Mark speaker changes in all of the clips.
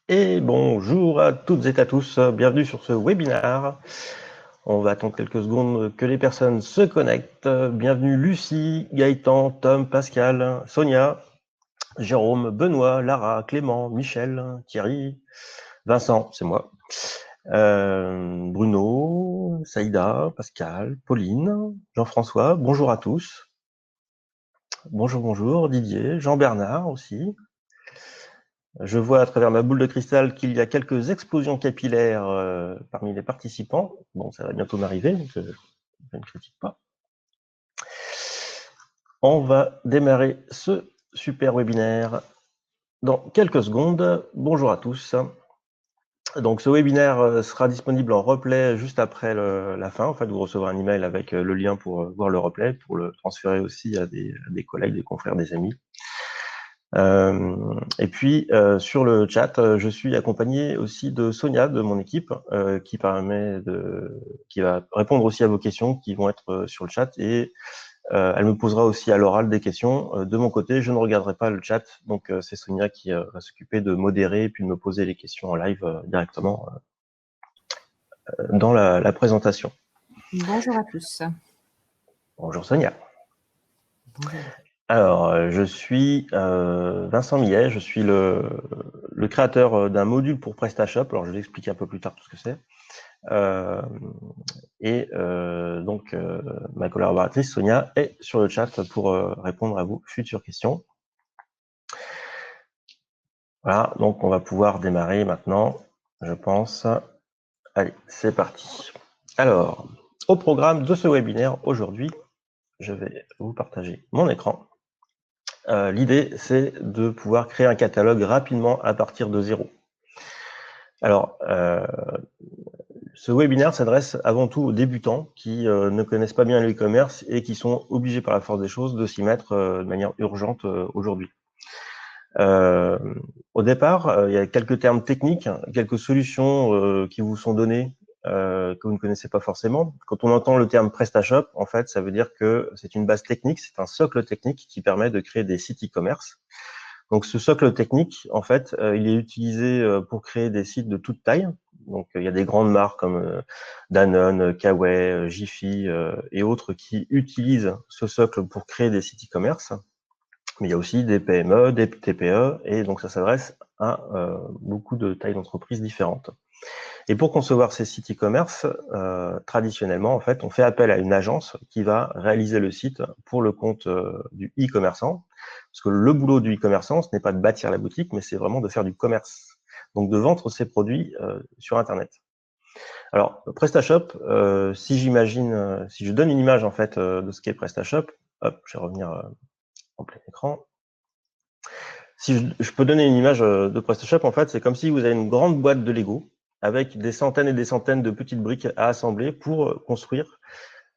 Speaker 1: Et bonjour à toutes et à tous, bienvenue sur ce webinaire. On va attendre quelques secondes que les personnes se connectent. Bienvenue Lucie, Gaëtan, Tom, Pascal, Sonia, Jérôme, Benoît, Lara, Clément, Michel, Thierry, Vincent, c'est moi, Bruno, Saïda, Pascal, Pauline, Jean-François, bonjour à tous. Bonjour, Didier, Jean-Bernard aussi. Je vois à travers ma boule de cristal qu'il y a quelques explosions capillaires parmi les participants. Bon, ça va bientôt m'arriver, donc je ne critique pas. On va démarrer ce super webinaire dans quelques secondes. Bonjour à tous. Donc ce webinaire sera disponible en replay juste après la fin. En fait, vous recevrez un email avec le lien pour voir le replay, pour le transférer aussi à des collègues, des confrères, des amis. Et puis sur le chat, je suis accompagné aussi de Sonia de mon équipe qui va répondre aussi à vos questions qui vont être sur le chat et elle me posera aussi à l'oral des questions. De mon côté, je ne regarderai pas le chat, donc c'est Sonia qui va s'occuper de modérer et puis de me poser les questions en live directement dans la présentation.
Speaker 2: Bonjour à tous.
Speaker 1: Bonjour Sonia.
Speaker 2: Bonjour.
Speaker 1: Alors, je suis Vincent Millet, je suis le créateur d'un module pour PrestaShop. Alors, je vais expliquer un peu plus tard tout ce que c'est. Donc, ma collaboratrice Sonia est sur le chat pour répondre à vos futures questions. Voilà, donc on va pouvoir démarrer maintenant, je pense. Allez, c'est parti. Alors, au programme de ce webinaire aujourd'hui, je vais vous partager mon écran. L'idée, c'est de pouvoir créer un catalogue rapidement à partir de zéro. Alors, ce webinaire s'adresse avant tout aux débutants qui ne connaissent pas bien le e-commerce et qui sont obligés par la force des choses de s'y mettre de manière urgente aujourd'hui. Au départ, il y a quelques termes techniques, quelques solutions qui vous sont données que vous ne connaissez pas forcément. Quand on entend le terme PrestaShop, en fait, ça veut dire que c'est une base technique, c'est un socle technique qui permet de créer des sites e-commerce. Donc, ce socle technique, en fait, il est utilisé pour créer des sites de toute taille. Donc, il y a des grandes marques comme Danone, Kawaii, Jiffy et autres qui utilisent ce socle pour créer des sites e-commerce. Mais il y a aussi des PME, des TPE, et donc ça s'adresse à beaucoup de tailles d'entreprises différentes. Et pour concevoir ces sites e-commerce, traditionnellement, en fait, on fait appel à une agence qui va réaliser le site pour le compte du e-commerçant. Parce que le boulot du e-commerçant, ce n'est pas de bâtir la boutique, mais c'est vraiment de faire du commerce. Donc de vendre ses produits sur Internet. Alors, PrestaShop, si je donne une image en fait de ce qu'est PrestaShop, hop, je vais revenir en plein écran. Si je peux donner une image de PrestaShop, en fait, c'est comme si vous avez une grande boîte de Lego avec des centaines et des centaines de petites briques à assembler pour construire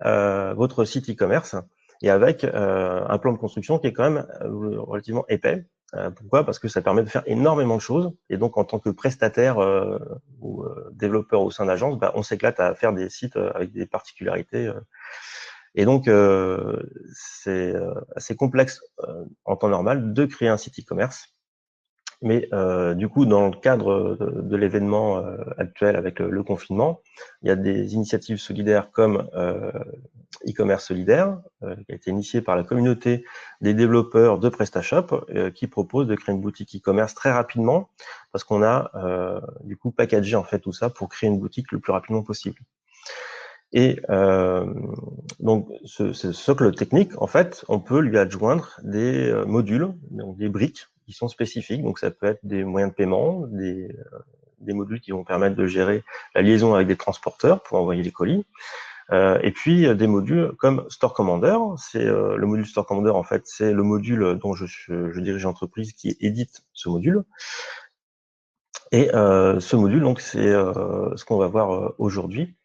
Speaker 1: votre site e-commerce et avec un plan de construction qui est quand même relativement épais. Pourquoi? Parce que ça permet de faire énormément de choses et donc en tant que prestataire ou développeur au sein d'agence, on s'éclate à faire des sites avec des particularités. Et donc, c'est assez complexe en temps normal de créer un site e-commerce. Mais du coup, dans le cadre de l'événement actuel avec le confinement, il y a des initiatives solidaires comme e-commerce solidaire, qui a été initiée par la communauté des développeurs de PrestaShop, qui propose de créer une boutique e-commerce très rapidement, parce qu'on a du coup packagé en fait tout ça pour créer une boutique le plus rapidement possible. Et donc, ce socle technique, en fait, on peut lui adjoindre des modules, donc des briques qui sont spécifiques. Donc, ça peut être des moyens de paiement, des modules qui vont permettre de gérer la liaison avec des transporteurs pour envoyer les colis. Et puis, des modules comme Store Commander. C'est le module Store Commander, en fait, c'est le module dont je dirige l'entreprise qui édite ce module. Et ce module, donc, c'est ce qu'on va voir aujourd'hui.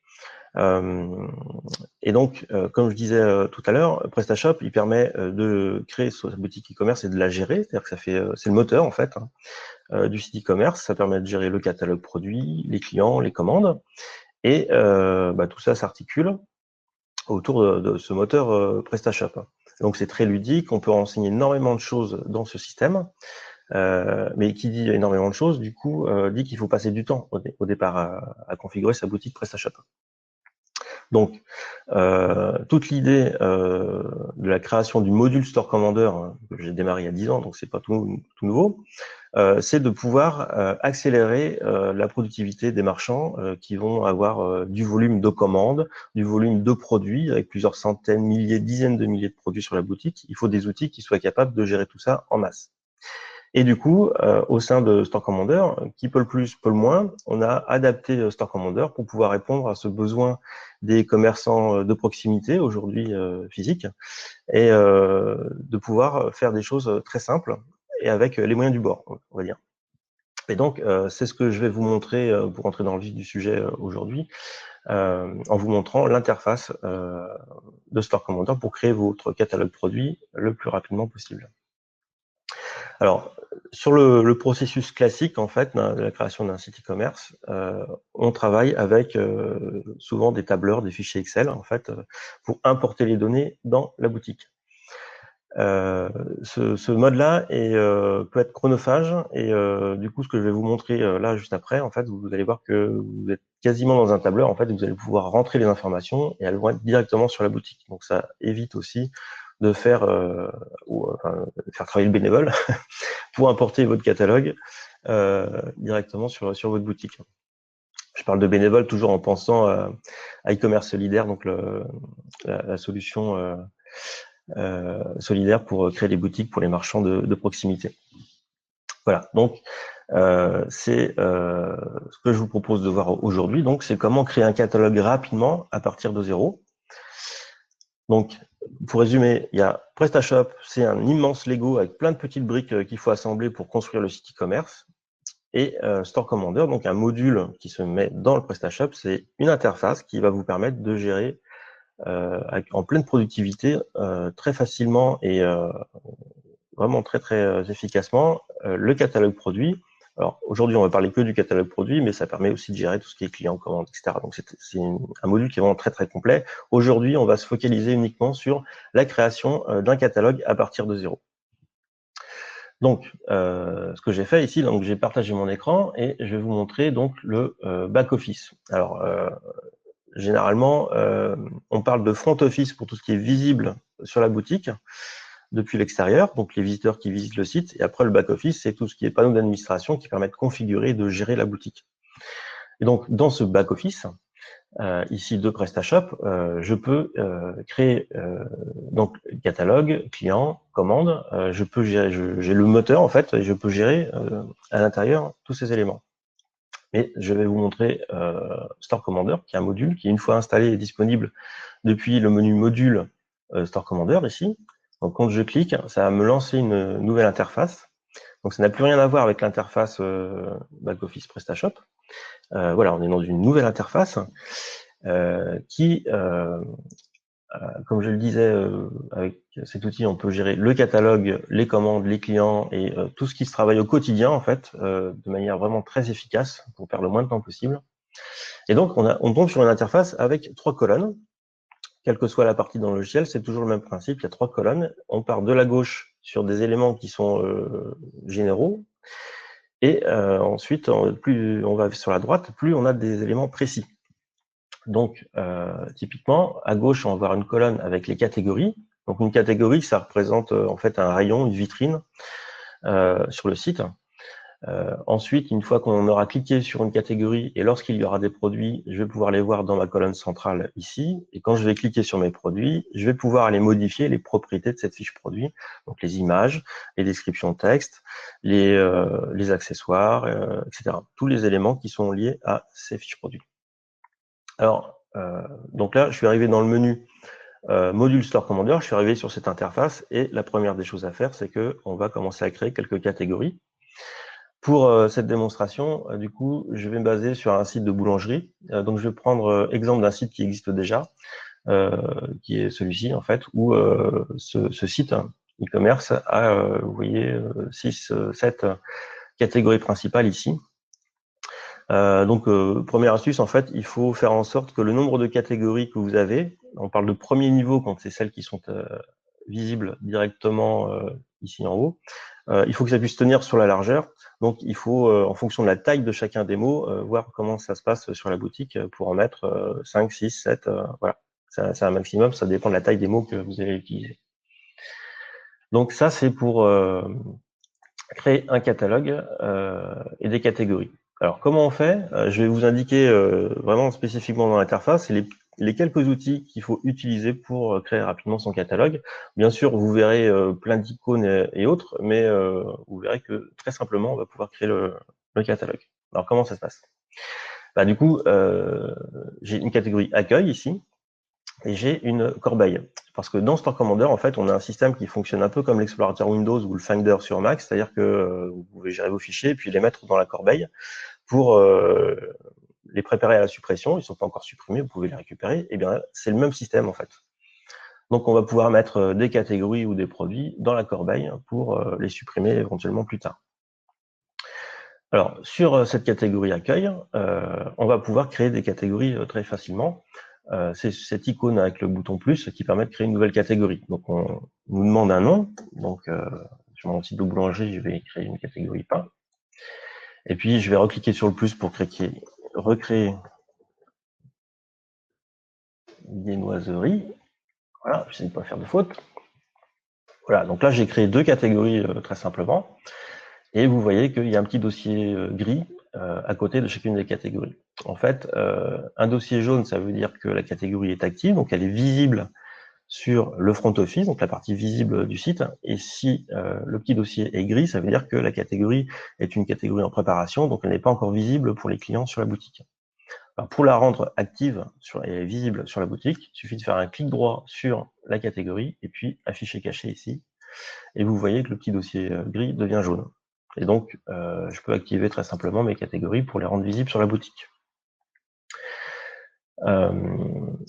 Speaker 1: Et donc, comme je disais tout à l'heure, PrestaShop, il permet de créer sa boutique e-commerce et de la gérer, c'est-à-dire que c'est le moteur en fait du site e-commerce. Ça permet de gérer le catalogue produit, les clients, les commandes, et tout ça s'articule autour de ce moteur PrestaShop. Donc c'est très ludique, on peut renseigner énormément de choses dans ce système. mais qui dit énormément de choses, du coup, dit qu'il faut passer du temps au départ à configurer sa boutique PrestaShop. Donc, toute l'idée de la création du module Store Commander, que j'ai démarré il y a 10 ans, donc c'est pas tout nouveau, c'est de pouvoir accélérer la productivité des marchands qui vont avoir du volume de commandes, du volume de produits, avec plusieurs centaines, milliers, dizaines de milliers de produits sur la boutique. Il faut des outils qui soient capables de gérer tout ça en masse. Et du coup, au sein de Store Commander, qui peut le plus, peut le moins, on a adapté Store Commander pour pouvoir répondre à ce besoin des commerçants de proximité, aujourd'hui physiques, et de pouvoir faire des choses très simples et avec les moyens du bord, on va dire. Et donc, c'est ce que je vais vous montrer pour entrer dans le vif du sujet aujourd'hui, en vous montrant l'interface de Store Commander pour créer votre catalogue produit le plus rapidement possible. Alors, sur le processus classique, en fait, de la création d'un site e-commerce, on travaille avec souvent des tableurs, des fichiers Excel, en fait, pour importer les données dans la boutique. Ce mode-là peut être chronophage et du coup, ce que je vais vous montrer là juste après, en fait, vous allez voir que vous êtes quasiment dans un tableur. En fait, vous allez pouvoir rentrer les informations et elles vont être directement sur la boutique. Donc, ça évite aussi de faire travailler le bénévole pour importer votre catalogue directement sur votre boutique. Je parle de bénévole toujours en pensant à e-commerce solidaire, donc la solution solidaire pour créer des boutiques pour les marchands de proximité. Voilà, donc c'est ce que je vous propose de voir aujourd'hui. Donc, c'est comment créer un catalogue rapidement à partir de zéro. Donc, pour résumer, il y a PrestaShop, c'est un immense Lego avec plein de petites briques qu'il faut assembler pour construire le site e-commerce. Et Store Commander, donc un module qui se met dans le PrestaShop, c'est une interface qui va vous permettre de gérer en pleine productivité très facilement et vraiment très efficacement le catalogue produit. Alors aujourd'hui, on va parler que du catalogue produit, mais ça permet aussi de gérer tout ce qui est client, commande, etc. Donc c'est un module qui est vraiment très complet. Aujourd'hui, on va se focaliser uniquement sur la création d'un catalogue à partir de zéro. Donc, ce que j'ai fait ici, donc j'ai partagé mon écran et je vais vous montrer donc le back-office. Alors, généralement, on parle de front office pour tout ce qui est visible sur la boutique depuis l'extérieur, donc les visiteurs qui visitent le site. Et après, le back-office, c'est tout ce qui est panneau d'administration qui permet de configurer et de gérer la boutique. Et donc, dans ce back-office, ici de PrestaShop, je peux créer donc catalogue, client, commande. Je peux gérer, j'ai le moteur en fait, et je peux gérer à l'intérieur tous ces éléments. Mais je vais vous montrer Store Commander, qui est un module qui, une fois installé, est disponible depuis le menu module Store Commander ici. Donc quand je clique, ça va me lancer une nouvelle interface. Donc ça n'a plus rien à voir avec l'interface back-office PrestaShop. Voilà, on est dans une nouvelle interface qui, comme je le disais, avec cet outil, on peut gérer le catalogue, les commandes, les clients et tout ce qui se travaille au quotidien, en fait, de manière vraiment très efficace pour perdre le moins de temps possible. Et donc, on tombe sur une interface avec 3 colonnes. Quelle que soit la partie dans le logiciel, c'est toujours le même principe. Il y a 3 colonnes. On part de la gauche sur des éléments qui sont généraux. Et ensuite, plus on va sur la droite, plus on a des éléments précis. Donc, typiquement, à gauche, on va voir une colonne avec les catégories. Donc, une catégorie, ça représente en fait un rayon, une vitrine sur le site. Ensuite, une fois qu'on aura cliqué sur une catégorie et lorsqu'il y aura des produits, je vais pouvoir les voir dans ma colonne centrale ici. Et quand je vais cliquer sur mes produits, je vais pouvoir aller modifier les propriétés de cette fiche produit. Donc, les images, les descriptions de texte, les accessoires, etc. Tous les éléments qui sont liés à ces fiches produits. Alors, donc là, je suis arrivé dans le menu module Store Commander, je suis arrivé sur cette interface et la première des choses à faire, c'est qu'on va commencer à créer quelques catégories. Pour cette démonstration, du coup, je vais me baser sur un site de boulangerie. Donc, je vais prendre exemple d'un site qui existe déjà, qui est celui-ci, en fait, où ce site e-commerce a, vous voyez, 6, 7 catégories principales ici. Donc, première astuce, en fait, il faut faire en sorte que le nombre de catégories que vous avez, on parle de premier niveau quand c'est celles qui sont visibles directement ici en haut. Il faut que ça puisse tenir sur la largeur. Donc, il faut, en fonction de la taille de chacun des mots, voir comment ça se passe sur la boutique pour en mettre 5, 6, 7, voilà. C'est un maximum, ça dépend de la taille des mots que vous allez utiliser. Donc ça, c'est pour créer un catalogue et des catégories. Alors, comment on fait? Je vais vous indiquer vraiment spécifiquement dans l'interface les quelques outils qu'il faut utiliser pour créer rapidement son catalogue. Bien sûr, vous verrez plein d'icônes et autres, mais vous verrez que très simplement, on va pouvoir créer le catalogue. Alors, comment ça se passe? Bah, du coup, j'ai une catégorie accueil ici, et j'ai une corbeille. Parce que dans Store Commander, en fait, on a un système qui fonctionne un peu comme l'explorateur Windows ou le Finder sur Mac, c'est-à-dire que vous pouvez gérer vos fichiers et puis les mettre dans la corbeille pour les préparer à la suppression. Ils ne sont pas encore supprimés, vous pouvez les récupérer. Et bien, c'est le même système, en fait. Donc, on va pouvoir mettre des catégories ou des produits dans la corbeille pour les supprimer éventuellement plus tard. Alors, sur cette catégorie accueil, on va pouvoir créer des catégories très facilement. C'est cette icône avec le bouton plus qui permet de créer une nouvelle catégorie. Donc, on nous demande un nom. Donc, sur mon site de boulangerie, je vais créer une catégorie pain. Et puis, je vais recliquer sur le plus pour recréer viennoiserie. Voilà, je ne sais pas faire de faute. Voilà, donc là, j'ai créé deux catégories très simplement. Et vous voyez qu'il y a un petit dossier gris à côté de chacune des catégories. En fait, un dossier jaune, ça veut dire que la catégorie est active, donc elle est visible sur le front office, donc la partie visible du site. Et si le petit dossier est gris, ça veut dire que la catégorie est une catégorie en préparation, donc elle n'est pas encore visible pour les clients sur la boutique. Alors, pour la rendre active et visible sur la boutique, il suffit de faire un clic droit sur la catégorie et puis afficher caché ici. Et vous voyez que le petit dossier gris devient jaune. Et donc, je peux activer très simplement mes catégories pour les rendre visibles sur la boutique.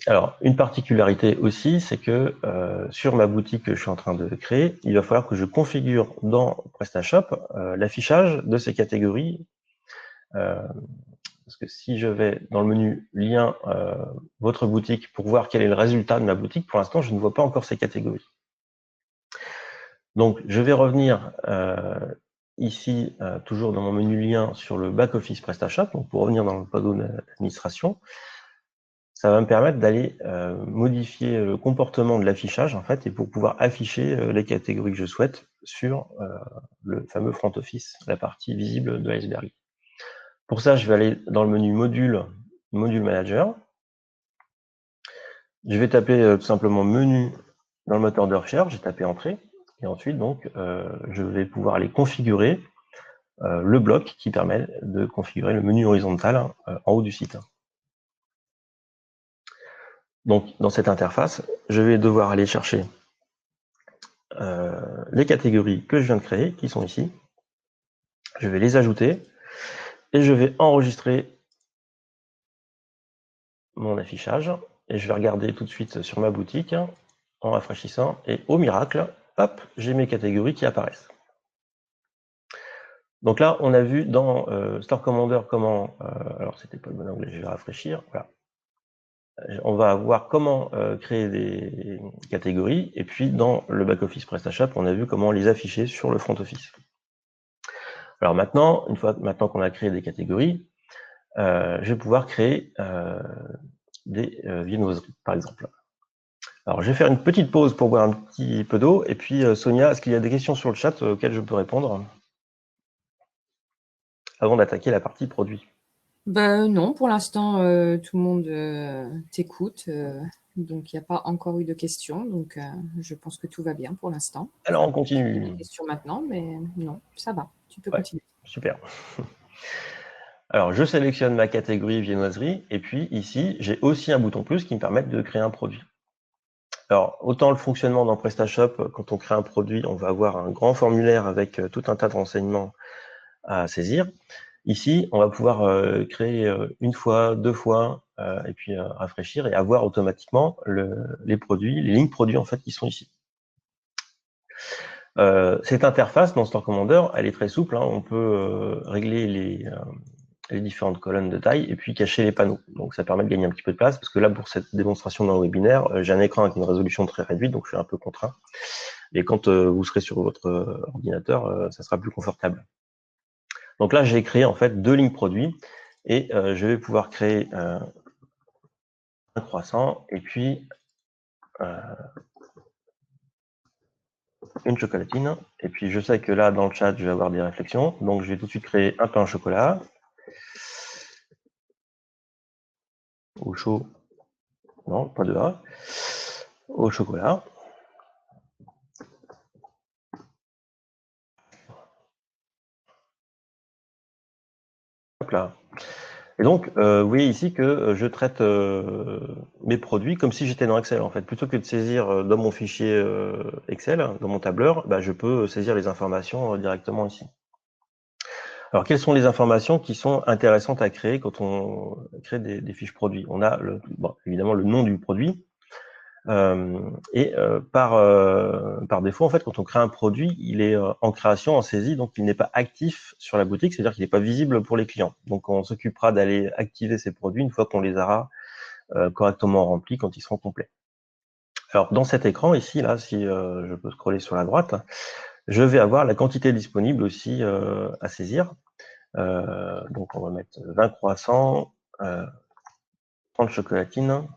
Speaker 1: Alors, une particularité aussi, c'est que sur ma boutique que je suis en train de créer, il va falloir que je configure dans PrestaShop l'affichage de ces catégories. Parce que si je vais dans le menu lien votre boutique pour voir quel est le résultat de ma boutique, pour l'instant, je ne vois pas encore ces catégories. Donc, je vais revenir ici, toujours dans mon menu lien sur le back-office PrestaShop. Donc, pour revenir dans le panneau d'administration, ça va me permettre d'aller modifier le comportement de l'affichage, en fait, et pour pouvoir afficher les catégories que je souhaite sur le fameux front office, la partie visible de l'iceberg. Pour ça, je vais aller dans le menu module manager. Je vais taper tout simplement menu dans le moteur de recherche, j'ai tapé entrée, et ensuite, donc, je vais pouvoir aller configurer le bloc qui permet de configurer le menu horizontal en haut du site. Donc, dans cette interface, je vais devoir aller chercher les catégories que je viens de créer, qui sont ici. Je vais les ajouter et je vais enregistrer mon affichage. Et je vais regarder tout de suite sur ma boutique en rafraîchissant. Et au miracle, hop, j'ai mes catégories qui apparaissent. Donc là, on a vu dans Store Commander comment... alors, c'était pas le bon onglet, je vais rafraîchir. Voilà. On va voir comment créer des catégories, et puis dans le back-office PrestaShop, on a vu comment les afficher sur le front office. Alors maintenant, maintenant qu'on a créé des catégories, je vais pouvoir créer des viennoiseries, par exemple. Alors je vais faire une petite pause pour boire un petit peu d'eau, et puis Sonia, est-ce qu'il y a des questions sur le chat auxquelles je peux répondre avant d'attaquer la partie produit?
Speaker 2: Ben, non, pour l'instant, tout le monde t'écoute, donc il n'y a pas encore eu de questions, donc je pense que tout va bien pour l'instant.
Speaker 1: Alors on
Speaker 2: Des
Speaker 1: continue.
Speaker 2: questions maintenant, mais non, ça va, tu peux
Speaker 1: Ouais,
Speaker 2: continuer.
Speaker 1: super. Alors je sélectionne ma catégorie viennoiserie, et puis ici, j'ai aussi un bouton plus qui me permet de créer un produit. Alors, autant le fonctionnement dans PrestaShop, quand on crée un produit, on va avoir un grand formulaire avec tout un tas de renseignements à saisir. Ici, on va pouvoir créer une fois, deux fois, et puis rafraîchir et avoir automatiquement les produits, les lignes produits en fait qui sont ici. Cette interface dans Store Commander, elle est très souple. Hein. On peut régler les différentes colonnes de taille et puis cacher les panneaux. Donc ça permet de gagner un petit peu de place parce que là, pour cette démonstration d'un webinaire, j'ai un écran avec une résolution très réduite, donc je suis un peu contraint. Et quand vous serez sur votre ordinateur, ça sera plus confortable. Donc là, j'ai créé en fait 2 lignes produits et je vais pouvoir créer un croissant et puis une chocolatine. Et puis je sais que là, dans le chat, je vais avoir des réflexions. Donc je vais tout de suite créer un pain au chocolat. Au chaud. Non, pas de A. Au chocolat. Hop là. Et donc, vous voyez ici que je traite mes produits comme si j'étais dans Excel, en fait. Plutôt que de saisir dans mon fichier Excel, dans mon tableur, bah, je peux saisir les informations directement ici. Alors, quelles sont les informations qui sont intéressantes à créer quand on crée des fiches produits? On a évidemment le nom du produit. Par défaut, en fait, quand on crée un produit, il est en création, en saisie, donc il n'est pas actif sur la boutique, c'est-à-dire qu'il n'est pas visible pour les clients. Donc, on s'occupera d'aller activer ces produits une fois qu'on les aura correctement remplis, quand ils seront complets. Alors, dans cet écran, ici, là, si je peux scroller sur la droite, je vais avoir la quantité disponible aussi à saisir. Donc, on va mettre 20 croissants, 30 chocolatines,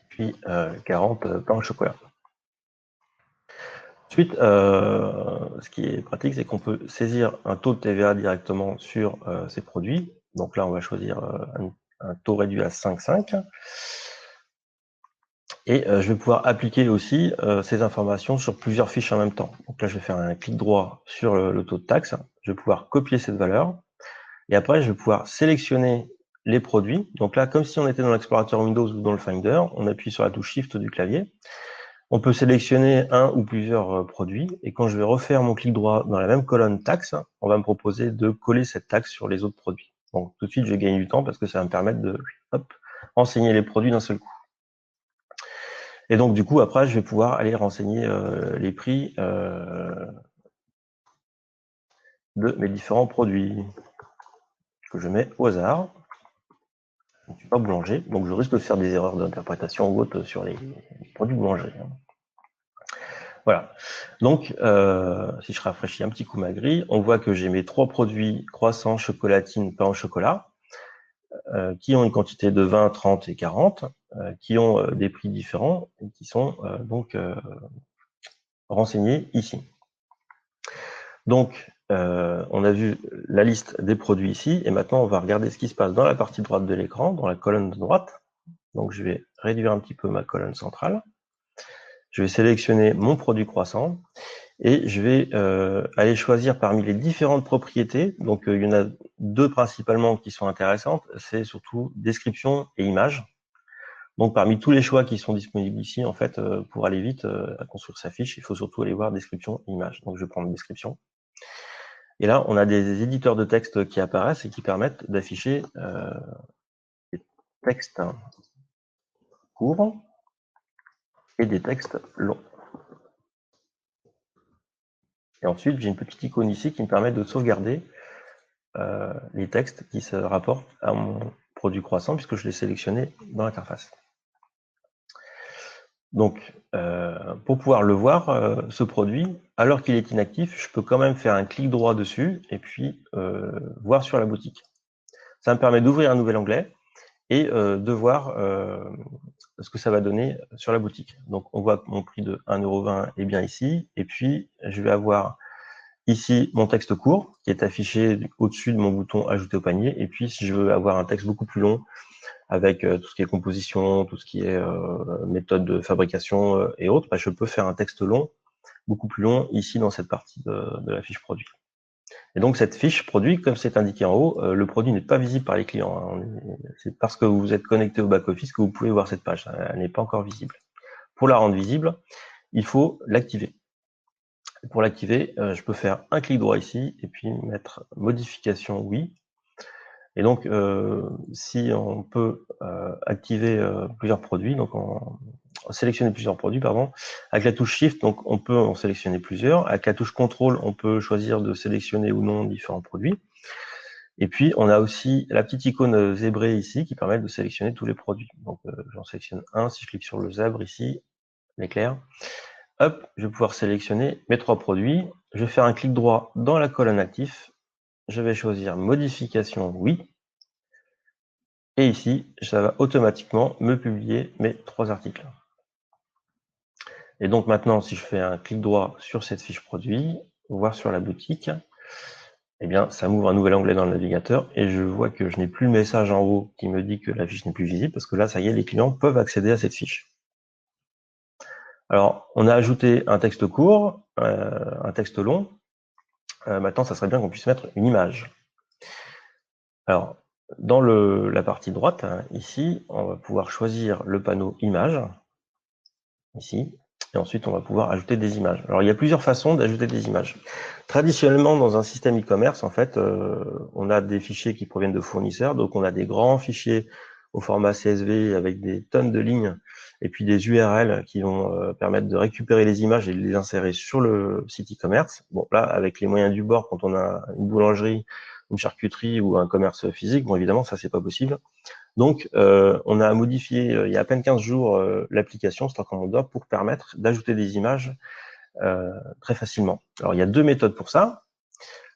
Speaker 1: puis 40 pains au chocolat. Ensuite, ce qui est pratique, c'est qu'on peut saisir un taux de TVA directement sur ces produits. Donc là, on va choisir un taux réduit à 5,5. Et je vais pouvoir appliquer aussi ces informations sur plusieurs fiches en même temps. Donc là, je vais faire un clic droit sur le taux de taxe. Je vais pouvoir copier cette valeur. Et après, je vais pouvoir sélectionner les produits. Donc là, comme si on était dans l'explorateur Windows ou dans le Finder, on appuie sur la touche Shift du clavier. On peut sélectionner un ou plusieurs produits. Et quand je vais refaire mon clic droit dans la même colonne taxe, on va me proposer de coller cette taxe sur les autres produits. Donc tout de suite, je vais gagner du temps parce que ça va me permettre de renseigner les produits d'un seul coup. Et donc, du coup, après, je vais pouvoir aller renseigner les prix de mes différents produits que je mets au hasard. Je ne suis pas boulanger, donc je risque de faire des erreurs d'interprétation ou autres sur les produits boulangerie. Voilà. Donc, si je rafraîchis un petit coup ma grille, on voit que j'ai mes 3 produits croissants, chocolatine, pain au chocolat, qui ont une quantité de 20, 30 et 40, qui ont des prix différents et qui sont donc renseignés ici. Donc, on a vu la liste des produits ici, et maintenant on va regarder ce qui se passe dans la partie droite de l'écran, dans la colonne de droite. Donc, je vais réduire un petit peu ma colonne centrale. Je vais sélectionner mon produit croissant, et je vais aller choisir parmi les différentes propriétés. Donc, il y en a 2 principalement qui sont intéressantes, c'est surtout description et image. Donc, parmi tous les choix qui sont disponibles ici, en fait, pour aller vite à construire sa fiche, il faut surtout aller voir description et image. Donc, je vais prendre description. Et là, on a des éditeurs de texte qui apparaissent et qui permettent d'afficher des textes courts et des textes longs. Et ensuite, j'ai une petite icône ici qui me permet de sauvegarder les textes qui se rapportent à mon produit croissant puisque je l'ai sélectionné dans l'interface. Donc, pour pouvoir le voir, ce produit, alors qu'il est inactif, je peux quand même faire un clic droit dessus et puis voir sur la boutique. Ça me permet d'ouvrir un nouvel onglet et de voir ce que ça va donner sur la boutique. Donc, on voit que mon prix de 1,20 € est bien ici. Et puis, je vais avoir ici mon texte court qui est affiché au-dessus de mon bouton « Ajouter au panier ». Et puis, si je veux avoir un texte beaucoup plus long avec tout ce qui est composition, tout ce qui est méthode de fabrication et autres, bah, je peux faire un texte long, beaucoup plus long, ici dans cette partie de la fiche produit. Et donc, cette fiche produit, comme c'est indiqué en haut, le produit n'est pas visible par les clients. Hein. C'est parce que vous êtes connecté au back-office que vous pouvez voir cette page. Elle n'est pas encore visible. Pour la rendre visible, il faut l'activer. Pour l'activer, je peux faire un clic droit ici et puis mettre modification oui. Et donc, si on peut activer plusieurs produits, donc sélectionner plusieurs produits, pardon, avec la touche Shift, donc on peut en sélectionner plusieurs. Avec la touche Contrôle, on peut choisir de sélectionner ou non différents produits. Et puis, on a aussi la petite icône zébrée ici qui permet de sélectionner tous les produits. Donc, j'en sélectionne un. Si je clique sur le zèbre ici, l'éclair, hop, je vais pouvoir sélectionner mes 3 produits. Je vais faire un clic droit dans la colonne actif. Je vais choisir modification, oui. Et ici, ça va automatiquement me publier mes 3 articles. Et donc maintenant, si je fais un clic droit sur cette fiche produit, voire sur la boutique, eh bien, ça m'ouvre un nouvel onglet dans le navigateur et je vois que je n'ai plus le message en haut qui me dit que la fiche n'est plus visible parce que là, ça y est, les clients peuvent accéder à cette fiche. Alors, on a ajouté un texte court, un texte long. Maintenant, ça serait bien qu'on puisse mettre une image. Alors, dans la partie droite, hein, ici, on va pouvoir choisir le panneau image, ici, et ensuite on va pouvoir ajouter des images. Alors, il y a plusieurs façons d'ajouter des images. Traditionnellement, dans un système e-commerce, en fait, on a des fichiers qui proviennent de fournisseurs, donc on a des grands fichiers au format CSV avec des tonnes de lignes, et puis des URL qui vont permettre de récupérer les images et de les insérer sur le site e-commerce. Bon, là, avec les moyens du bord, quand on a une boulangerie, une charcuterie ou un commerce physique, bon, évidemment, ça, c'est pas possible. Donc, on a modifié, il y a à peine 15 jours, l'application Stock Commando pour permettre d'ajouter des images très facilement. Alors, il y a 2 méthodes pour ça.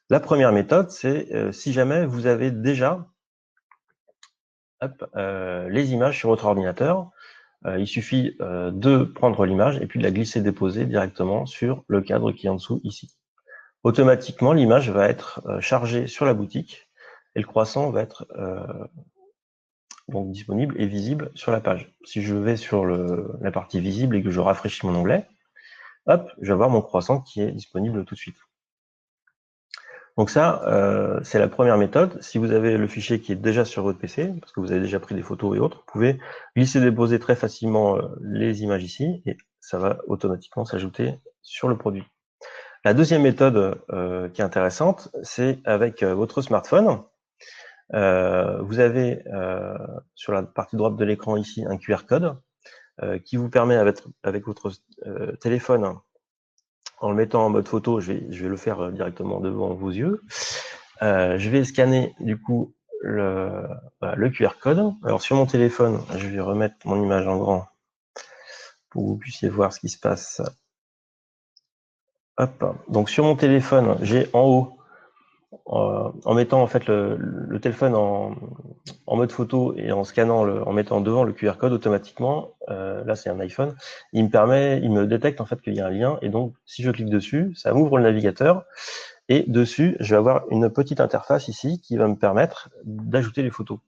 Speaker 1: La première méthode, c'est si jamais vous avez déjà les images sur votre ordinateur, il suffit de prendre l'image et puis de la glisser-déposer directement sur le cadre qui est en dessous ici. Automatiquement, l'image va être chargée sur la boutique et le croissant va être donc disponible et visible sur la page. Si je vais sur la partie visible et que je rafraîchis mon onglet, hop, je vais avoir mon croissant qui est disponible tout de suite. Donc ça, c'est la première méthode. Si vous avez le fichier qui est déjà sur votre PC, parce que vous avez déjà pris des photos et autres, vous pouvez glisser-déposer très facilement les images ici, et ça va automatiquement s'ajouter sur le produit. La deuxième méthode qui est intéressante, c'est avec votre smartphone. Vous avez sur la partie droite de l'écran ici un QR code qui vous permet avec votre téléphone, en le mettant en mode photo, je vais le faire directement devant vos yeux. Je vais scanner du coup le QR code. Alors sur mon téléphone, je vais remettre mon image en grand pour que vous puissiez voir ce qui se passe. Hop. Donc sur mon téléphone, j'ai en haut, en mettant en fait le téléphone en mode photo et en scannant, en mettant devant le QR code automatiquement, là c'est un iPhone, il me détecte en fait qu'il y a un lien et donc si je clique dessus, ça m'ouvre le navigateur et dessus je vais avoir une petite interface ici qui va me permettre d'ajouter les photos.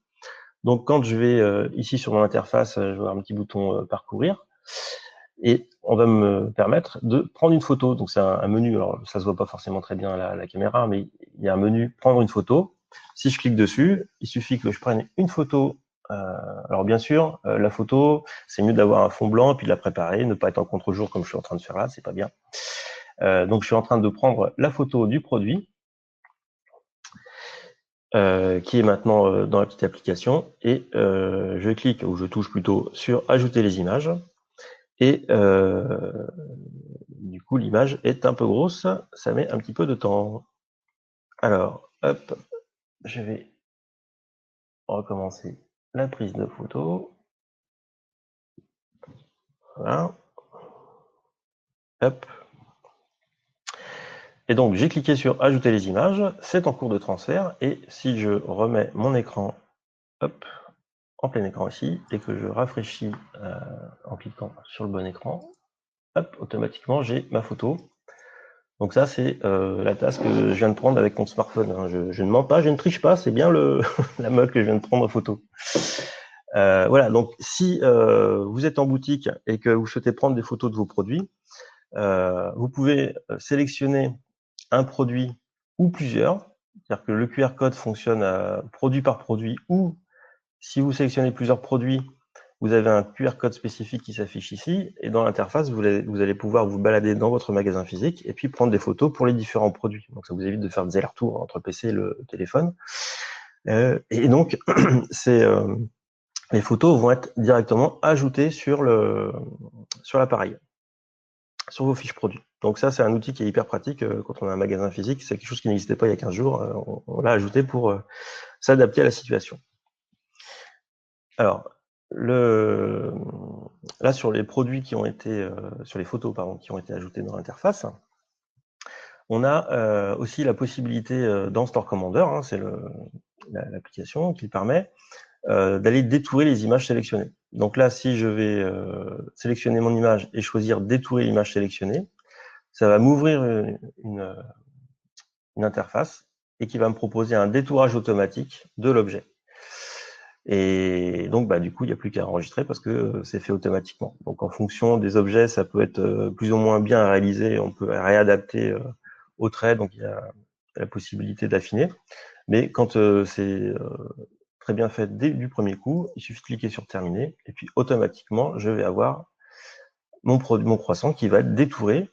Speaker 1: Donc quand je vais ici sur mon interface, je vais avoir un petit bouton parcourir et on va me permettre de prendre une photo. Donc c'est un menu, alors ça se voit pas forcément très bien à la caméra, mais il y a un menu prendre une photo. Si je clique dessus, il suffit que je prenne une photo. Alors bien sûr, la photo, c'est mieux d'avoir un fond blanc et puis de la préparer, ne pas être en contre-jour comme je suis en train de faire là, c'est pas bien. Donc je suis en train de prendre la photo du produit, qui est maintenant dans la petite application, et je clique, ou je touche plutôt, sur ajouter les images. Et du coup, l'image est un peu grosse, ça met un petit peu de temps. Alors, hop, je vais recommencer la prise de photo. Voilà. Hop. Et donc, j'ai cliqué sur ajouter les images, c'est en cours de transfert, et si je remets mon écran, hop, en plein écran ici, et que je rafraîchis en cliquant sur le bon écran, hop, automatiquement, j'ai ma photo. Donc ça, c'est la tasse que je viens de prendre avec mon smartphone. Hein. Je ne mens pas, je ne triche pas, c'est bien la mug que je viens de prendre en photo. Voilà, donc si vous êtes en boutique et que vous souhaitez prendre des photos de vos produits, vous pouvez sélectionner un produit ou plusieurs. C'est-à-dire que le QR code fonctionne produit par produit, ou si vous sélectionnez plusieurs produits, vous avez un QR code spécifique qui s'affiche ici, et dans l'interface, vous allez pouvoir vous balader dans votre magasin physique et puis prendre des photos pour les différents produits. Donc ça vous évite de faire des allers-retours entre PC et le téléphone. Et donc, les photos vont être directement ajoutées sur l'appareil, sur vos fiches produits. Donc ça, c'est un outil qui est hyper pratique quand on a un magasin physique. C'est quelque chose qui n'existait pas il y a 15 jours. On l'a ajouté pour s'adapter à la situation. Alors, Là, sur les produits qui ont été, sur les photos, pardon, qui ont été ajoutées dans l'interface, on a aussi la possibilité dans Store Commander, hein, c'est l'application qui permet d'aller détourer les images sélectionnées. Donc là, si je vais sélectionner mon image et choisir détourer l'image sélectionnée, ça va m'ouvrir une interface et qui va me proposer un détourage automatique de l'objet. Et donc, du coup, il n'y a plus qu'à enregistrer parce que c'est fait automatiquement. Donc, en fonction des objets, ça peut être plus ou moins bien réalisé. On peut réadapter au trait, donc il y a la possibilité d'affiner. Mais quand c'est très bien fait dès du premier coup, il suffit de cliquer sur terminer et puis automatiquement, je vais avoir mon croissant qui va être détouré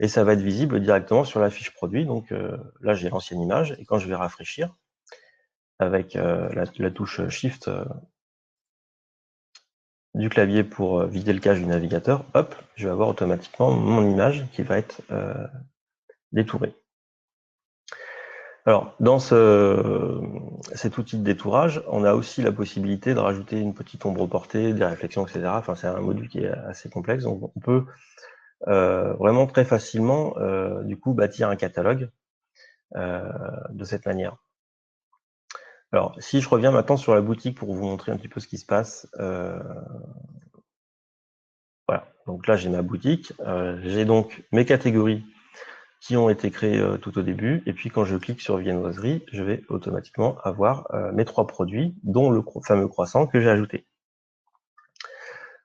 Speaker 1: et ça va être visible directement sur la fiche produit. Donc là, j'ai l'ancienne image et quand je vais rafraîchir avec la touche Shift du clavier pour vider le cache du navigateur, hop, je vais avoir automatiquement mon image qui va être détourée. Alors, dans cet outil de détourage, on a aussi la possibilité de rajouter une petite ombre portée, des réflexions, etc. Enfin, c'est un module qui est assez complexe, donc on peut vraiment très facilement, du coup, bâtir un catalogue de cette manière. Alors, si je reviens maintenant sur la boutique pour vous montrer un petit peu ce qui se passe, voilà. Donc là, j'ai ma boutique, j'ai donc mes catégories qui ont été créées tout au début, et puis quand je clique sur viennoiserie, je vais automatiquement avoir mes 3 produits, dont le fameux croissant que j'ai ajouté.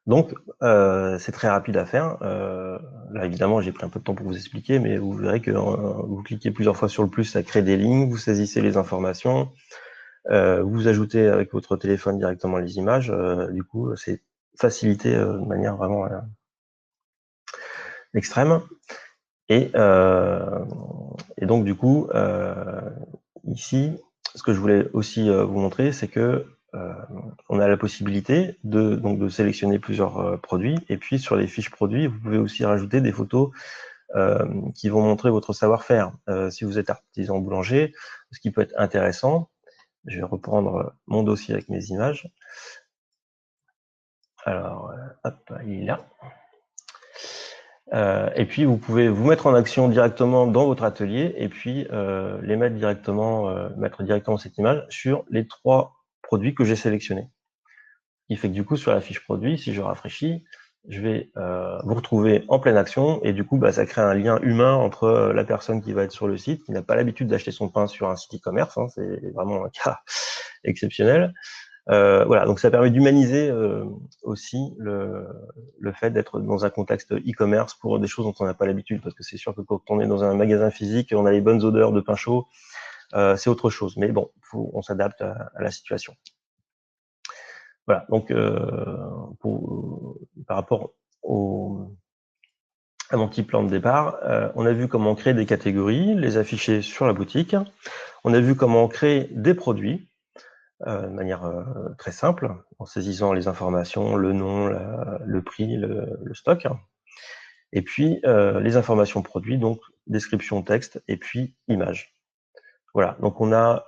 Speaker 1: Donc, c'est très rapide à faire. Là, évidemment, j'ai pris un peu de temps pour vous expliquer, mais vous verrez que vous cliquez plusieurs fois sur le plus, ça crée des lignes, vous saisissez les informations, vous ajoutez avec votre téléphone directement les images. Du coup, c'est facilité de manière vraiment extrême. Et donc, du coup, ici, ce que je voulais aussi vous montrer, c'est que on a la possibilité de sélectionner plusieurs produits. Et puis, sur les fiches produits, vous pouvez aussi rajouter des photos qui vont montrer votre savoir-faire. Si vous êtes artisan boulanger, ce qui peut être intéressant, je vais reprendre mon dossier avec mes images. Alors, hop, il est là. Et puis, vous pouvez vous mettre en action directement dans votre atelier et puis les mettre directement cette image sur les 3 produits que j'ai sélectionnés. Ce qui fait que du coup, sur la fiche produit, si je rafraîchis, je vais vous retrouver en pleine action et du coup, ça crée un lien humain entre la personne qui va être sur le site, qui n'a pas l'habitude d'acheter son pain sur un site e-commerce, hein, c'est vraiment un cas exceptionnel. Voilà, donc ça permet d'humaniser aussi le fait d'être dans un contexte e-commerce pour des choses dont on n'a pas l'habitude, parce que c'est sûr que quand on est dans un magasin physique, on a les bonnes odeurs de pain chaud, c'est autre chose. Mais bon, on s'adapte à la situation. Voilà, donc par rapport à mon petit plan de départ, on a vu comment créer des catégories, les afficher sur la boutique. On a vu comment créer des produits de manière très simple, en saisissant les informations, le nom, le prix, le stock. Et puis, les informations produits, donc description, texte, et puis image. Voilà, donc on a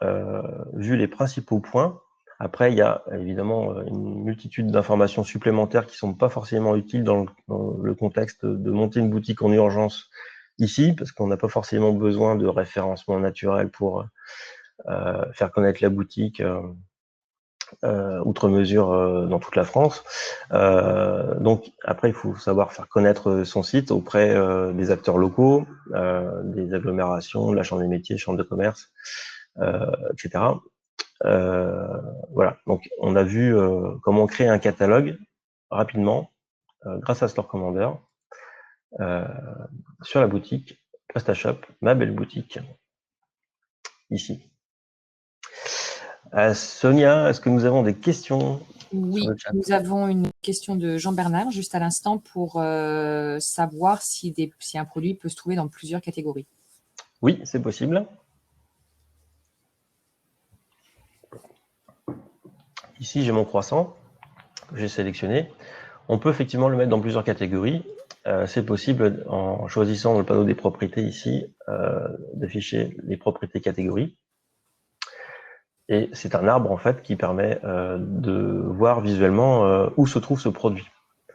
Speaker 1: vu les principaux points. Après, il y a évidemment une multitude d'informations supplémentaires qui ne sont pas forcément utiles dans le contexte de monter une boutique en urgence ici, parce qu'on n'a pas forcément besoin de référencement naturel pour faire connaître la boutique outre mesure dans toute la France. Donc après, il faut savoir faire connaître son site auprès des acteurs locaux, des agglomérations, de la chambre des métiers, chambre de commerce, etc. Voilà, donc on a vu comment créer un catalogue rapidement grâce à Store Commander sur la boutique PrestaShop, ma belle boutique, ici. Sonia, est-ce que nous avons des questions sur le chat?
Speaker 2: Nous avons une question de Jean-Bernard juste à l'instant pour savoir si un produit peut se trouver dans plusieurs catégories.
Speaker 1: Oui, c'est possible. Ici, j'ai mon croissant que j'ai sélectionné. On peut effectivement le mettre dans plusieurs catégories. C'est possible en choisissant dans le panneau des propriétés ici d'afficher les propriétés catégories. Et c'est un arbre en fait qui permet de voir visuellement où se trouve ce produit.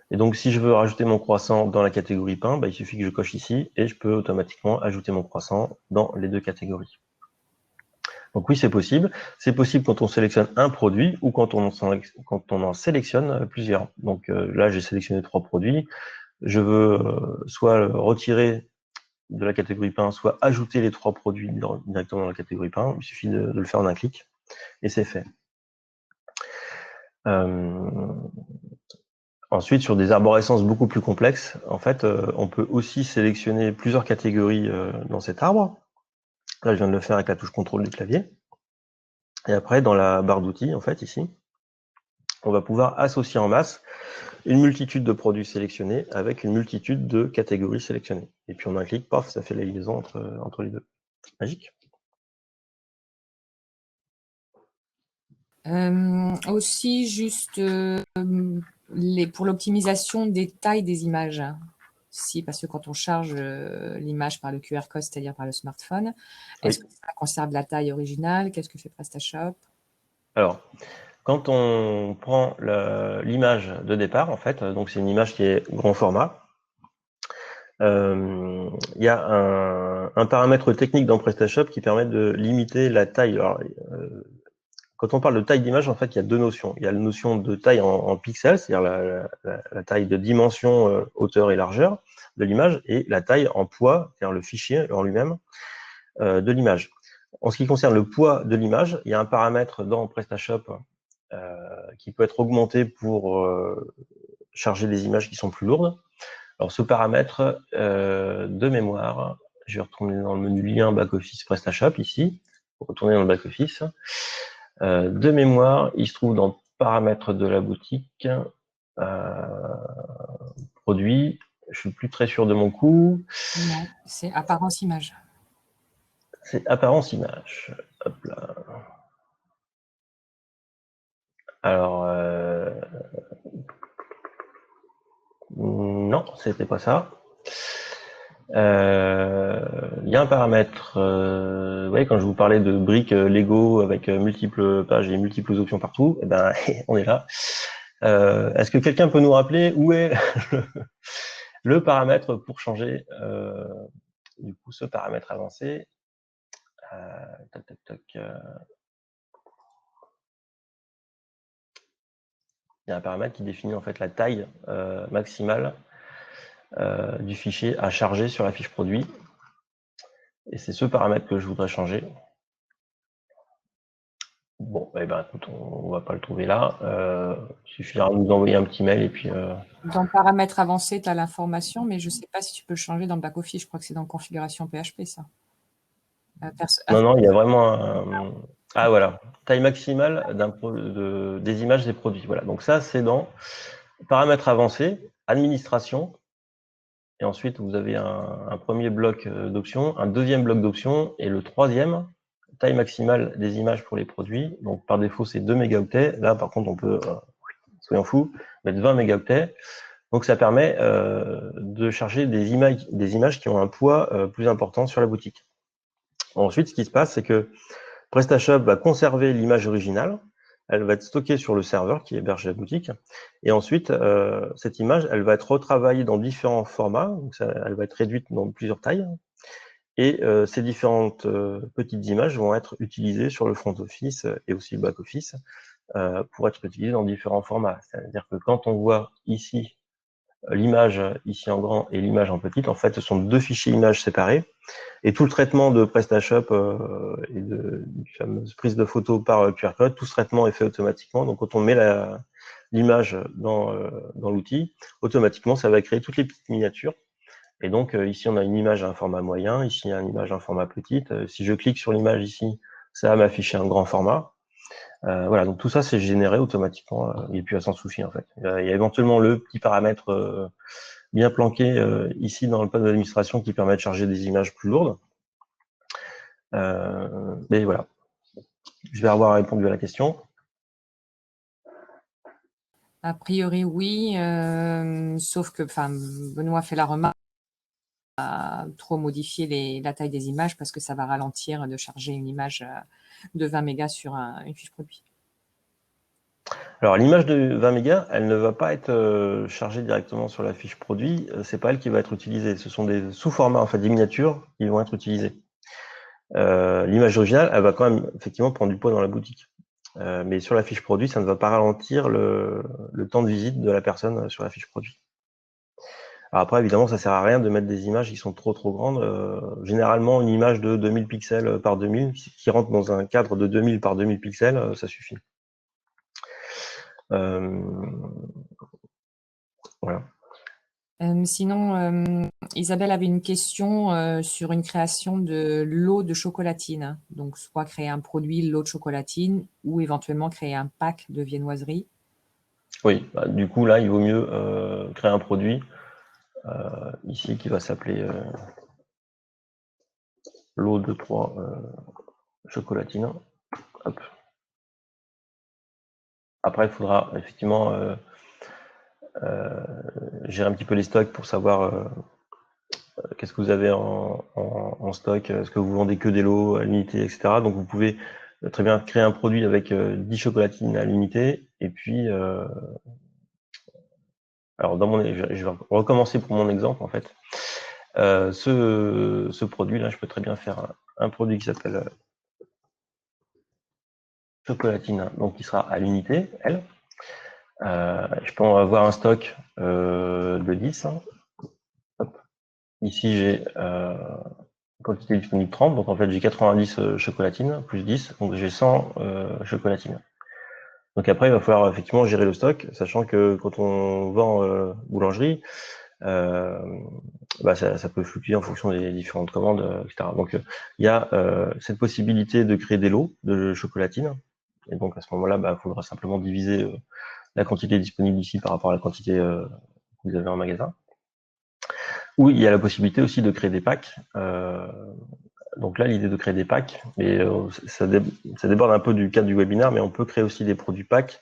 Speaker 1: Et donc si je veux rajouter mon croissant dans la catégorie pain, bah, il suffit que je coche ici et je peux automatiquement ajouter mon croissant dans les deux catégories. Donc oui, c'est possible. C'est possible quand on sélectionne un produit ou quand on en sélectionne plusieurs. Donc là, j'ai sélectionné 3 produits. Je veux soit retirer de la catégorie pain, soit ajouter les 3 produits directement dans la catégorie pain. Il suffit de le faire en un clic et c'est fait. Ensuite, sur des arborescences beaucoup plus complexes, en fait, on peut aussi sélectionner plusieurs catégories dans cet arbre. Là, je viens de le faire avec la touche contrôle du clavier. Et après, dans la barre d'outils, en fait, ici, on va pouvoir associer en masse une multitude de produits sélectionnés avec une multitude de catégories sélectionnées. Et puis, en un clic, paf, ça fait la liaison entre les deux. Magique.
Speaker 2: Aussi, juste pour l'optimisation des tailles des images. Si, parce que quand on charge l'image par le QR code, c'est-à-dire par le smartphone, est-ce que ça conserve la taille originale? Qu'est-ce que fait PrestaShop?
Speaker 1: Alors, quand on prend l'image de départ, en fait, donc c'est une image qui est grand format, il y a un paramètre technique dans PrestaShop qui permet de limiter la taille. Alors, quand on parle de taille d'image, en fait, il y a deux notions. Il y a la notion de taille en pixels, c'est-à-dire la taille de dimension, hauteur et largeur de l'image, et la taille en poids, c'est-à-dire le fichier en lui-même de l'image. En ce qui concerne le poids de l'image, il y a un paramètre dans PrestaShop qui peut être augmenté pour charger des images qui sont plus lourdes. Alors, ce paramètre de mémoire, je vais retourner dans le menu lien back-office PrestaShop ici, pour retourner dans le back-office. De mémoire, il se trouve dans paramètres de la boutique, produit. Je suis plus très sûr de mon coup.
Speaker 2: Non, c'est apparence image.
Speaker 1: C'est apparence image. Hop là. Alors, non, c'était pas ça. Il y a un paramètre, ouais, quand je vous parlais de briques Lego avec multiples pages et multiples options partout, eh ben, on est là. Est-ce que quelqu'un peut nous rappeler où est le paramètre pour changer du coup ce paramètre avancé? Toc, toc, toc, il y a un paramètre qui définit en fait la taille maximale du fichier à charger sur la fiche produit. Et c'est ce paramètre que je voudrais changer. Bon, eh ben, écoute, on va pas le trouver là. Il suffira de nous envoyer un petit mail et puis.
Speaker 2: Dans paramètres avancés, tu as l'information, mais je ne sais pas si tu peux le changer dans le back-office. Je crois que c'est dans configuration PHP, ça.
Speaker 1: Non, non, il y a vraiment un. Ah voilà, taille maximale des images des produits. Voilà, donc ça c'est dans paramètres avancés, administration. Et ensuite, vous avez un premier bloc d'options, un deuxième bloc d'options, et le troisième, taille maximale des images pour les produits. Donc, par défaut, c'est 2 mégaoctets. Là, par contre, on peut, soyons fous, mettre 20 mégaoctets. Donc, ça permet de charger des images qui ont un poids plus important sur la boutique. Ensuite, ce qui se passe, c'est que PrestaShop va conserver l'image originale. Elle va être stockée sur le serveur qui héberge la boutique. Et ensuite, cette image, elle va être retravaillée dans différents formats. Donc elle va être réduite dans plusieurs tailles. Et ces différentes petites images vont être utilisées sur le front office et aussi le back office pour être utilisées dans différents formats. C'est-à-dire que quand on voit ici l'image ici en grand et l'image en petite, en fait, ce sont deux fichiers images séparés. Et tout le traitement de PrestaShop et du fameuse prise de photo par QR code, tout ce traitement est fait automatiquement. Donc, quand on met l'image dans l'outil, automatiquement, ça va créer toutes les petites miniatures. Et donc, ici, on a une image à un format moyen. Ici, il y a une image à un format petite. Si je clique sur l'image ici, ça va m'afficher un grand format. Voilà, donc tout ça, c'est généré automatiquement. Il n'y a plus à s'en soucier, en fait. Il y a éventuellement le petit paramètre bien planqué ici dans le panneau d'administration qui permet de charger des images plus lourdes. Mais voilà, je vais avoir répondu à la question.
Speaker 2: A priori, oui, sauf que Benoît fait la remarque trop modifier la taille des images parce que ça va ralentir de charger une image de 20 mégas sur une fiche produit.
Speaker 1: Alors, l'image de 20 mégas, elle ne va pas être chargée directement sur la fiche produit. C'est pas elle qui va être utilisée. Ce sont des sous-formats, en fait, des miniatures qui vont être utilisées. L'image originale, elle va quand même effectivement prendre du poids dans la boutique. Mais sur la fiche produit, ça ne va pas ralentir le temps de visite de la personne sur la fiche produit. Alors après, évidemment, ça sert à rien de mettre des images qui sont trop grandes. Généralement, une image de 2000 pixels par 2000 qui rentre dans un cadre de 2000 par 2000 pixels, ça suffit. Voilà.
Speaker 2: Sinon, Isabelle avait une question sur une création de lot de chocolatine. Donc, soit créer un produit lot de chocolatine ou éventuellement créer un pack de viennoiserie.
Speaker 1: Oui, bah, du coup, là, il vaut mieux créer un produit ici qui va s'appeler lot de 3 chocolatines. Hop. Après, il faudra effectivement gérer un petit peu les stocks pour savoir qu'est-ce que vous avez en stock, est-ce que vous vendez que des lots à l'unité, etc. Donc vous pouvez très bien créer un produit avec 10 chocolatines à l'unité, et puis alors je vais recommencer pour mon exemple en fait. Ce produit-là, je peux très bien faire un produit qui s'appelle chocolatine, donc qui sera à l'unité, elle. Je peux en avoir un stock de 10. Hop. Ici, j'ai quantité disponible 30, donc en fait j'ai 90 chocolatines plus 10, donc j'ai 100 chocolatines. Donc après il va falloir effectivement gérer le stock, sachant que quand on vend boulangerie, bah ça peut fluctuer en fonction des différentes commandes, etc. Donc il y a cette possibilité de créer des lots de chocolatines, et donc à ce moment-là, bah, il faudra simplement diviser la quantité disponible ici par rapport à la quantité que vous avez en magasin. Ou il y a la possibilité aussi de créer des packs. Donc là, l'idée de créer des packs, mais ça déborde un peu du cadre du webinaire, mais on peut créer aussi des produits packs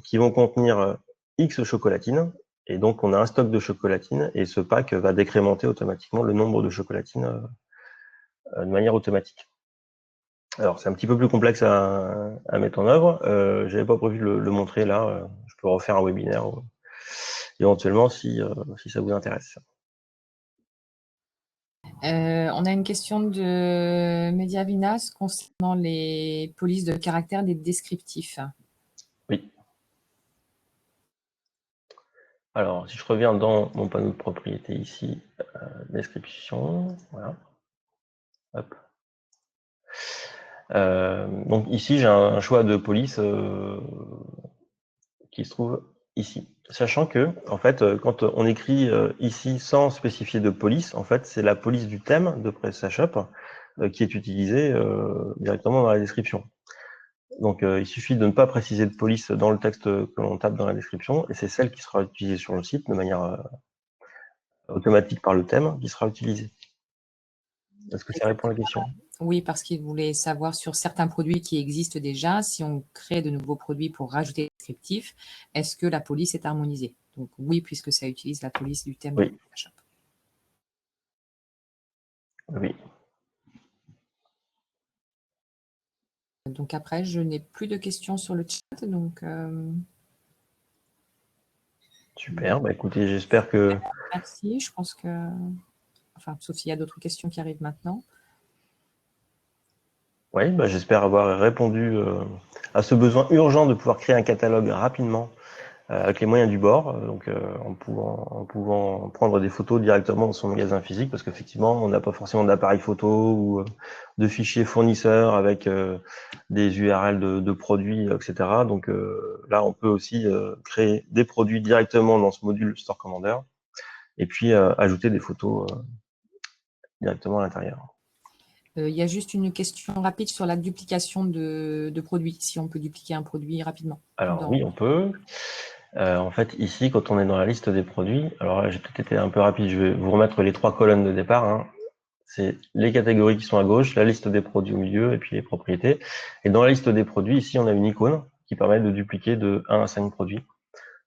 Speaker 1: qui vont contenir X chocolatines. Et donc, on a un stock de chocolatines et ce pack va décrémenter automatiquement le nombre de chocolatines de manière automatique. Alors, c'est un petit peu plus complexe à mettre en œuvre. Je n'avais pas prévu de le montrer là. Je peux refaire un webinaire éventuellement si ça vous intéresse.
Speaker 2: On a une question de Mediavinas concernant les polices de caractère des descriptifs.
Speaker 1: Oui. Alors, si je reviens dans mon panneau de propriété ici, description, voilà. Hop. Donc ici, j'ai un choix de police qui se trouve ici. Sachant que, en fait, quand on écrit ici sans spécifier de police, en fait, c'est la police du thème de PrestaShop qui est utilisée directement dans la description. Donc, il suffit de ne pas préciser de police dans le texte que l'on tape dans la description, et c'est celle qui sera utilisée sur le site de manière automatique par le thème qui sera utilisé. Est-ce que ça répond à la question?
Speaker 2: Oui, parce qu'il voulait savoir sur certains produits qui existent déjà, si on crée de nouveaux produits pour rajouter des descriptifs, est-ce que la police est harmonisée? Donc oui, puisque ça utilise la police du thème de PrestaShop.
Speaker 1: Oui.
Speaker 2: Donc après, je n'ai plus de questions sur le chat, donc.
Speaker 1: Super, bah écoutez, j'espère que.
Speaker 2: Merci, je pense que. Enfin, sauf s'il y a d'autres questions qui arrivent maintenant.
Speaker 1: Oui, bah, j'espère avoir répondu à ce besoin urgent de pouvoir créer un catalogue rapidement avec les moyens du bord, donc en pouvant prendre des photos directement dans son magasin physique, parce qu'effectivement, on n'a pas forcément d'appareil photo ou de fichiers fournisseurs avec des URL de produits, etc. Donc là, on peut aussi créer des produits directement dans ce module Store Commander et puis ajouter des photos directement à l'intérieur.
Speaker 2: Il y a juste une question rapide sur la duplication de produits, si on peut dupliquer un produit rapidement.
Speaker 1: Alors oui, on peut. En fait, ici, quand on est dans la liste des produits, alors là, j'ai peut-être été un peu rapide, je vais vous remettre les 3 colonnes de départ. Hein. C'est les catégories qui sont à gauche, la liste des produits au milieu et puis les propriétés. Et dans la liste des produits, ici, on a une icône qui permet de dupliquer de 1 à 5 produits.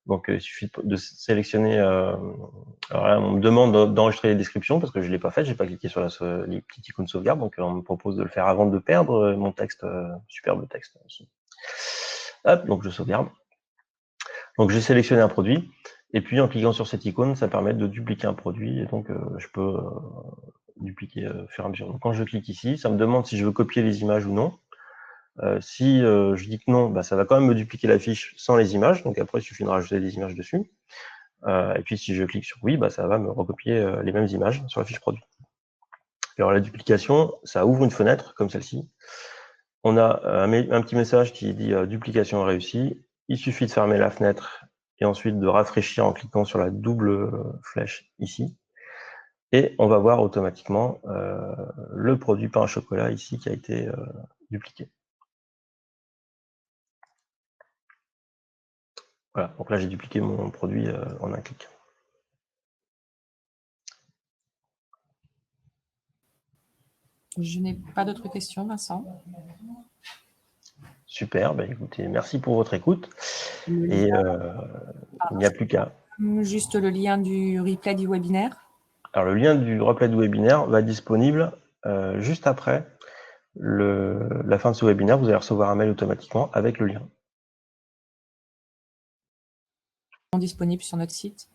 Speaker 1: Donc, il suffit de sélectionner. Alors là, on me demande d'enregistrer les descriptions parce que je ne l'ai pas fait. Je n'ai pas cliqué sur les petits icônes de sauvegarde. Donc, on me propose de le faire avant de perdre mon texte, superbe texte ici. Hop, donc je sauvegarde. Donc, j'ai sélectionné un produit. Et puis, en cliquant sur cette icône, ça permet de dupliquer un produit. Et donc, je peux dupliquer au fur et à mesure. Donc, quand je clique ici, ça me demande si je veux copier les images ou non. Si je dis que non, bah, ça va quand même me dupliquer la fiche sans les images. Donc après, il suffit de rajouter des images dessus. Et puis si je clique sur oui, bah, ça va me recopier les mêmes images sur la fiche produit. Et alors la duplication, ça ouvre une fenêtre comme celle-ci. On a un petit message qui dit duplication réussie. Il suffit de fermer la fenêtre et ensuite de rafraîchir en cliquant sur la double flèche ici. Et on va voir automatiquement le produit pain au chocolat ici qui a été dupliqué. Voilà, donc là j'ai dupliqué mon produit en un clic.
Speaker 2: Je n'ai pas d'autres questions, Vincent.
Speaker 1: Super, bah écoutez, merci pour votre écoute. Et il n'y a plus qu'à.
Speaker 2: Juste le lien du replay du webinaire.
Speaker 1: Alors le lien du replay du webinaire va être disponible juste après la fin de ce webinaire. Vous allez recevoir un mail automatiquement avec le lien.
Speaker 2: Disponible sur notre site.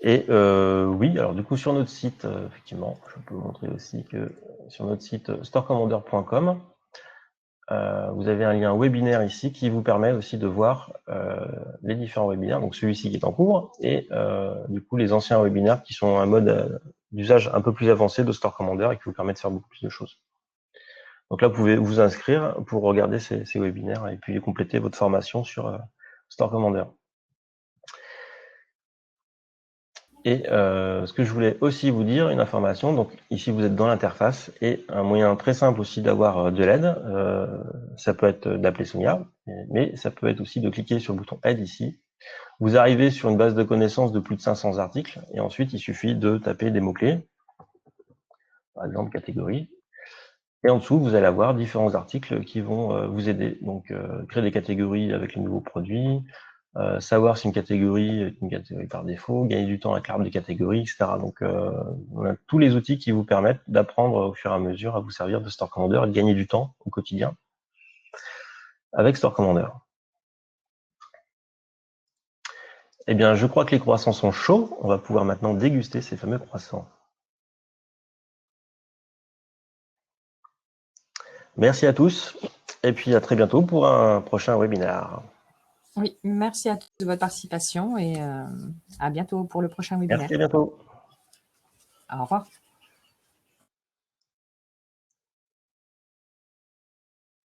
Speaker 1: Et oui, alors du coup sur notre site, effectivement, je peux vous montrer aussi que sur notre site storecommander.com, vous avez un lien webinaire ici qui vous permet aussi de voir les différents webinaires, donc celui-ci qui est en cours, et du coup les anciens webinaires qui sont un mode d'usage un peu plus avancé de Store Commander et qui vous permet de faire beaucoup plus de choses. Donc là, vous pouvez vous inscrire pour regarder ces webinaires et puis compléter votre formation sur Store Commander. Et ce que je voulais aussi vous dire, une information, donc ici vous êtes dans l'interface et un moyen très simple aussi d'avoir de l'aide, ça peut être d'appeler Sonia, mais ça peut être aussi de cliquer sur le bouton aide ici. Vous arrivez sur une base de connaissances de plus de 500 articles et ensuite il suffit de taper des mots-clés, par exemple catégorie, et en dessous vous allez avoir différents articles qui vont vous aider. Donc créer des catégories avec les nouveaux produits, savoir si une catégorie est une catégorie par défaut, gagner du temps avec l'arbre des catégories, etc. Donc, on a tous les outils qui vous permettent d'apprendre au fur et à mesure à vous servir de Store Commander et de gagner du temps au quotidien avec Store Commander. Eh bien, je crois que les croissants sont chauds. On va pouvoir maintenant déguster ces fameux croissants. Merci à tous et puis à très bientôt pour un prochain webinaire.
Speaker 2: Oui, merci à tous de votre participation et à bientôt pour le prochain webinaire.
Speaker 1: Merci, à bientôt.
Speaker 2: Au revoir.